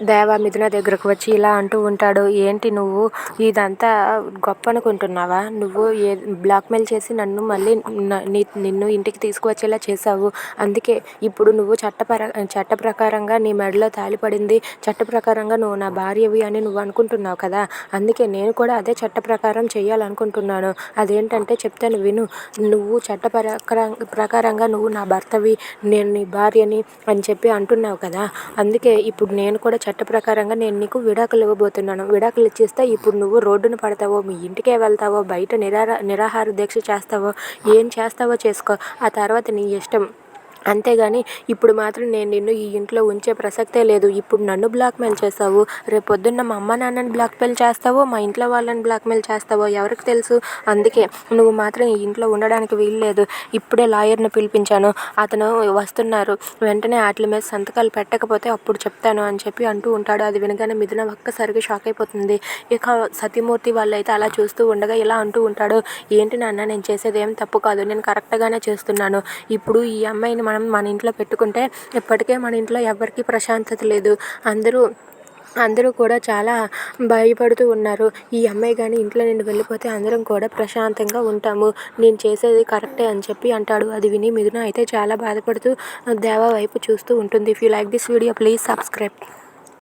దేవ మిథున దగ్గరకు వచ్చి ఇలా అంటూ ఉంటాడు. ఏంటి నువ్వు ఇదంతా గొప్ప అనుకుంటున్నావా? నువ్వు బ్లాక్మెయిల్ చేసి నన్ను మళ్ళీ నిన్ను ఇంటికి తీసుకువచ్చేలా చేసావు. అందుకే ఇప్పుడు నువ్వు చట్ట ప్రకారంగా నీ మెడలో తాళి పడింది, చట్ట ప్రకారంగా నువ్వు నా భార్యవి అని నువ్వు అనుకుంటున్నావు కదా. అందుకే నేను కూడా అదే చట్ట ప్రకారం చేయాలనుకుంటున్నాను. అదేంటంటే చెప్తాను విను. నువ్వు చట్ట ప్రకారంగా నువ్వు నా భర్తవి, నేను నీ భార్యని అని చెప్పి అంటున్నావు కదా. అందుకే ఇప్పుడు నేను కూడా చట్ట ప్రకారంగా నేను నీకు విడాకులు ఇవ్వబోతున్నాను. విడాకులు ఇచ్చేస్తే ఇప్పుడు నువ్వు రోడ్డున పడతావో, మీ ఇంటికే వెళ్తావో, బయట నిరాహార దీక్ష చేస్తావో, ఏం చేస్తావో చేసుకో. ఆ తర్వాత నీ ఇష్టం. అంతేగాని ఇప్పుడు మాత్రం నేను నిన్ను ఈ ఇంట్లో ఉంచే ప్రసక్తే లేదు. ఇప్పుడు నన్ను బ్లాక్మెయిల్ చేసావు, రేపు పొద్దున్న మా అమ్మ నాన్నని బ్లాక్మెయిల్ చేస్తావో, మా ఇంట్లో వాళ్ళని బ్లాక్మెయిల్ చేస్తావో ఎవరికి తెలుసు. అందుకే నువ్వు మాత్రం ఈ ఇంట్లో ఉండడానికి వీల్లేదు. ఇప్పుడే లాయర్ని పిలిపించాను, అతను వస్తున్నారు. వెంటనే వాటి మీద సంతకాలు పెట్టకపోతే అప్పుడు చెప్తాను అని చెప్పి అంటూ ఉంటాడు. అది వినగానే మిథున ఒక్కసారిగా షాక్ అయిపోతుంది. ఇక సతీమూర్తి వాళ్ళైతే అలా చూస్తూ ఉండగా ఇలా అంటూ ఉంటాడు. ఏంటి నాన్న, నేను చేసేది ఏం తప్పు కాదు, నేను కరెక్ట్గానే చేస్తున్నాను. ఇప్పుడు ఈ అమ్మాయిని మనం మన ఇంట్లో పెట్టుకుంటే ఇప్పటికే మన ఇంట్లో ఎవరికీ ప్రశాంతత లేదు. అందరూ కూడా చాలా భయపడుతూ ఉన్నారు. ఈ అమ్మాయి కానీ ఇంట్లో నుండి వెళ్ళిపోతే అందరం కూడా ప్రశాంతంగా ఉంటాము. నేను చేసేది కరెక్టే అని చెప్పి అంటాడు. అది విని మిథున అయితే చాలా బాధపడుతూ దేవా వైపు చూస్తూ ఉంటుంది. If you like this video please subscribe.